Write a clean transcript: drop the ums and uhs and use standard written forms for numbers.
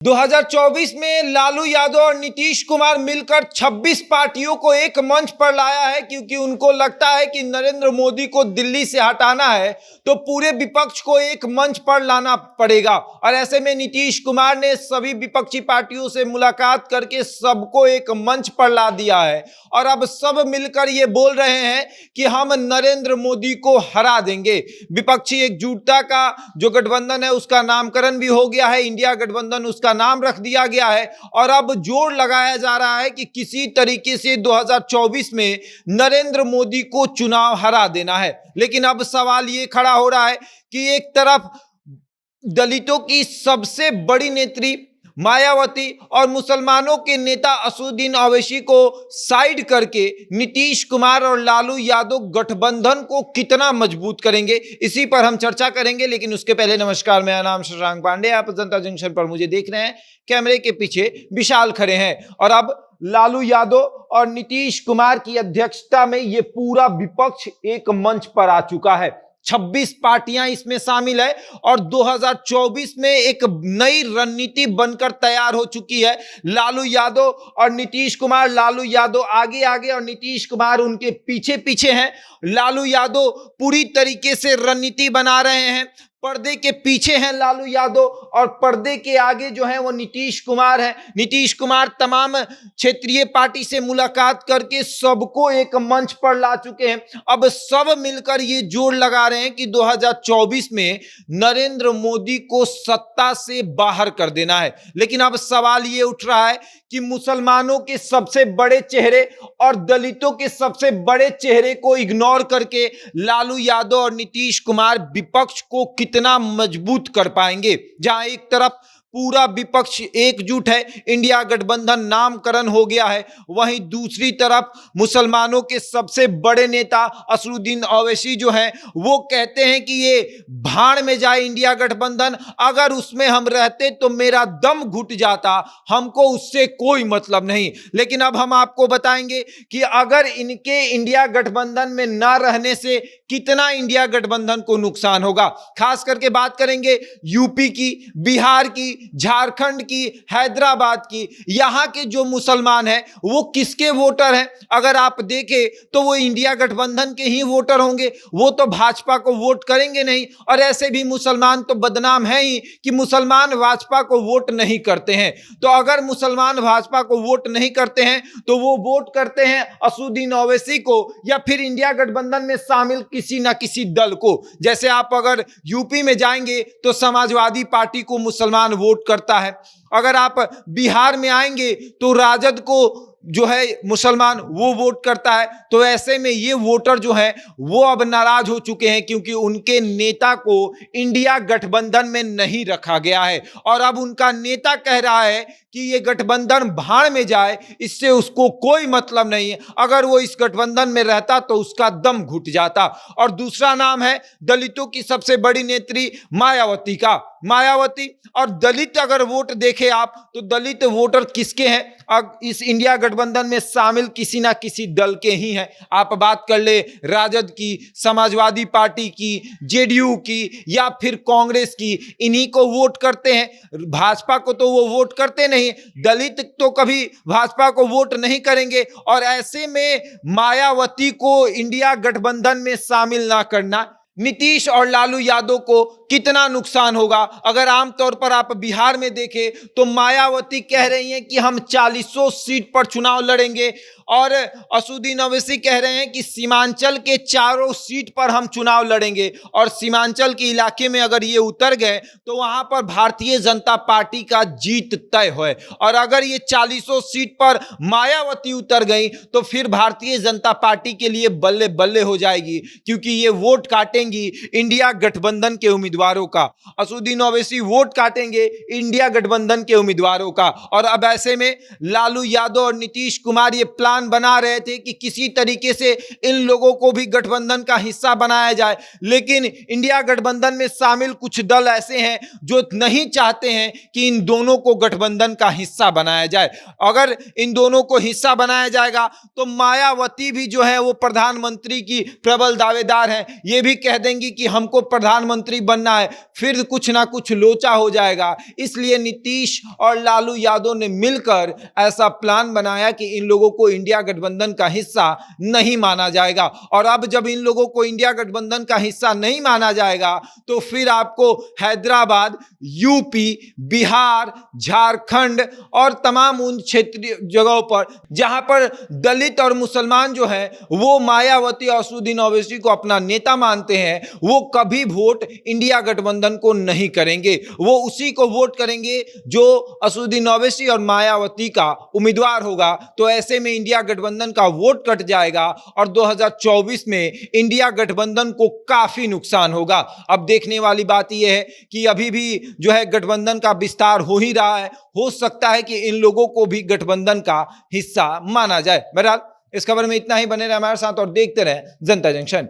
2024 में लालू यादव और नीतीश कुमार मिलकर 26 पार्टियों को एक मंच पर लाया है, क्योंकि उनको लगता है कि नरेंद्र मोदी को दिल्ली से हटाना है तो पूरे विपक्ष को एक मंच पर लाना पड़ेगा। और ऐसे में नीतीश कुमार ने सभी विपक्षी पार्टियों से मुलाकात करके सबको एक मंच पर ला दिया है और अब सब मिलकर ये बोल रहे हैं कि हम नरेंद्र मोदी को हरा देंगे। विपक्षी एकजुटता का जो गठबंधन है उसका नामकरण भी हो गया है, इंडिया गठबंधन उसका नाम रख दिया गया है और अब जोर लगाया जा रहा है कि किसी तरीके से 2024 में नरेंद्र मोदी को चुनाव हरा देना है। लेकिन अब सवाल ये खड़ा हो रहा है कि एक तरफ दलितों की सबसे बड़ी नेत्री मायावती और मुसलमानों के नेता असदुद्दीन ओवैसी को साइड करके नीतीश कुमार और लालू यादव गठबंधन को कितना मजबूत करेंगे, इसी पर हम चर्चा करेंगे। लेकिन उसके पहले नमस्कार, मेरा नाम शशांक पांडे, आप जनता जंक्शन पर मुझे देख रहे हैं। कैमरे के पीछे विशाल खड़े हैं और अब लालू यादव और नीतीश कुमार की अध्यक्षता में ये पूरा विपक्ष एक मंच पर आ चुका है। 26 पार्टियां इसमें शामिल है और 2024 में एक नई रणनीति बनकर तैयार हो चुकी है। लालू यादव और नीतीश कुमार, लालू यादव आगे आगे और नीतीश कुमार उनके पीछे पीछे हैं। लालू यादव पूरी तरीके से रणनीति बना रहे हैं, पर्दे के पीछे हैं लालू यादव और पर्दे के आगे जो है वो नीतीश कुमार है। नीतीश कुमार तमाम क्षेत्रीय पार्टी से मुलाकात करके सबको एक मंच पर ला चुके हैं। अब सब मिलकर ये जोर लगा रहे हैं कि 2024 में नरेंद्र मोदी को सत्ता से बाहर कर देना है। लेकिन अब सवाल ये उठ रहा है कि मुसलमानों के सबसे बड़े चेहरे और दलितों के सबसे बड़े चेहरे को इग्नोर करके लालू यादव और नीतीश कुमार विपक्ष को कितना मजबूत कर पाएंगे। जहां एक तरफ पूरा विपक्ष एकजुट है, इंडिया गठबंधन नामकरण हो गया है, वहीं दूसरी तरफ मुसलमानों के सबसे बड़े नेता असदुद्दीन ओवैसी जो हैं वो कहते हैं कि ये भाड़ में जाए इंडिया गठबंधन, अगर उसमें हम रहते तो मेरा दम घुट जाता, हमको उससे कोई मतलब नहीं। लेकिन अब हम आपको बताएंगे कि अगर इनके इंडिया गठबंधन में ना रहने से कितना इंडिया गठबंधन को नुकसान होगा। खास करके बात करेंगे यूपी की, बिहार की, झारखंड की, हैदराबाद की। यहां के जो मुसलमान हैं वो किसके वोटर हैं? अगर आप देखें तो वो इंडिया गठबंधन के ही वोटर होंगे, वो तो भाजपा को वोट करेंगे नहीं। और ऐसे भी मुसलमान तो बदनाम है ही कि मुसलमान भाजपा को वोट नहीं करते हैं। तो अगर मुसलमान भाजपा को वोट नहीं करते हैं तो वो वोट करते हैं असदुद्दीन ओवैसी को या फिर इंडिया गठबंधन में शामिल किसी ना किसी दल को। जैसे आप अगर यूपी में जाएंगे तो समाजवादी पार्टी को मुसलमान वोट करता है, अगर आप बिहार में आएंगे तो राजद को जो है मुसलमान वो वोट करता है। तो ऐसे में ये वोटर जो है वो अब नाराज हो चुके हैं क्योंकि उनके नेता को इंडिया गठबंधन में नहीं रखा गया है और अब उनका नेता कह रहा है कि ये गठबंधन भाड़ में जाए, इससे उसको कोई मतलब नहीं है। अगर वो इस गठबंधन में रहता तो उसका दम घुट जाता। और दूसरा नाम है दलितों की सबसे बड़ी नेत्री मायावती का। मायावती और दलित अगर वोट देखें आप तो दलित वोटर किसके हैं? अब इस इंडिया गठबंधन में शामिल किसी ना किसी दल के ही हैं। आप बात कर ले राजद की, समाजवादी पार्टी की, जेडीयू की या फिर कांग्रेस की, इन्हीं को वोट करते हैं। भाजपा को तो वो वोट करते नहीं, दलित तो कभी भाजपा को वोट नहीं करेंगे। और ऐसे में मायावती को इंडिया गठबंधन में शामिल ना करना नीतीश और लालू यादव को कितना नुकसान होगा। अगर आमतौर पर आप बिहार में देखें तो मायावती कह रही हैं कि हम 40 सीट पर चुनाव लड़ेंगे और असदुद्दीन ओवैसी कह रहे हैं कि सीमांचल के 4 सीट पर हम चुनाव लड़ेंगे और सीमांचल के इलाके में अगर ये उतर गए तो वहां पर भारतीय जनता पार्टी का जीत तय है। और अगर ये 40 सीट पर मायावती उतर गई तो फिर भारतीय जनता पार्टी के लिए बल्ले बल्ले हो जाएगी, क्योंकि ये वोट काटेंगी इंडिया गठबंधन के उम्मीदवारों का। असदुद्दीन ओवैसी वोट काटेंगे इंडिया गठबंधन के उम्मीदवारों का। और अब ऐसे में लालू यादव और नीतीश कुमार ये प्लान बना रहे थे कि किसी तरीके से इन लोगों को भी गठबंधन का हिस्सा बनाया जाए। लेकिन इंडिया गठबंधन में शामिल कुछ दल ऐसे हैं जो नहीं चाहते हैं कि इन दोनों को गठबंधन का हिस्सा बनाया जाए। अगर इन दोनों को हिस्सा बनाया जाएगा तो मायावती भी जो है वो प्रधानमंत्री की प्रबल दावेदार हैं। ये भी कह देंगी कि हमको प्रधानमंत्री बनना है, फिर कुछ ना कुछ लोचा हो जाएगा। इसलिए नीतीश और लालू यादव ने मिलकर ऐसा प्लान बनाया कि इन लोगों को इंडिया गठबंधन का हिस्सा नहीं माना जाएगा। और अब जब इन लोगों को इंडिया गठबंधन का हिस्सा नहीं माना जाएगा तो फिर आपको हैदराबाद, यूपी, बिहार, झारखंड और तमाम उन क्षेत्रीय जगहों पर जहां पर दलित और मुसलमान जो हैं वो मायावती और असदुद्दीन ओवैसी को अपना नेता मानते हैं, वो कभी वोट इंडिया गठबंधन को नहीं करेंगे। वो उसी को वोट करेंगे जो असदुद्दीन ओवैसी और मायावती का उम्मीदवार होगा। तो ऐसे में इंडिया गठबंधन का वोट कट जाएगा और 2024 में इंडिया गठबंधन को काफी नुकसान होगा। अब देखने वाली बात यह है कि अभी भी जो है गठबंधन का विस्तार हो ही रहा है, हो सकता है कि इन लोगों को भी गठबंधन का हिस्सा माना जाए। बहरहाल इस खबर में इतना ही। बने रहे हमारे साथ और देखते रहे जनता जंक्शन।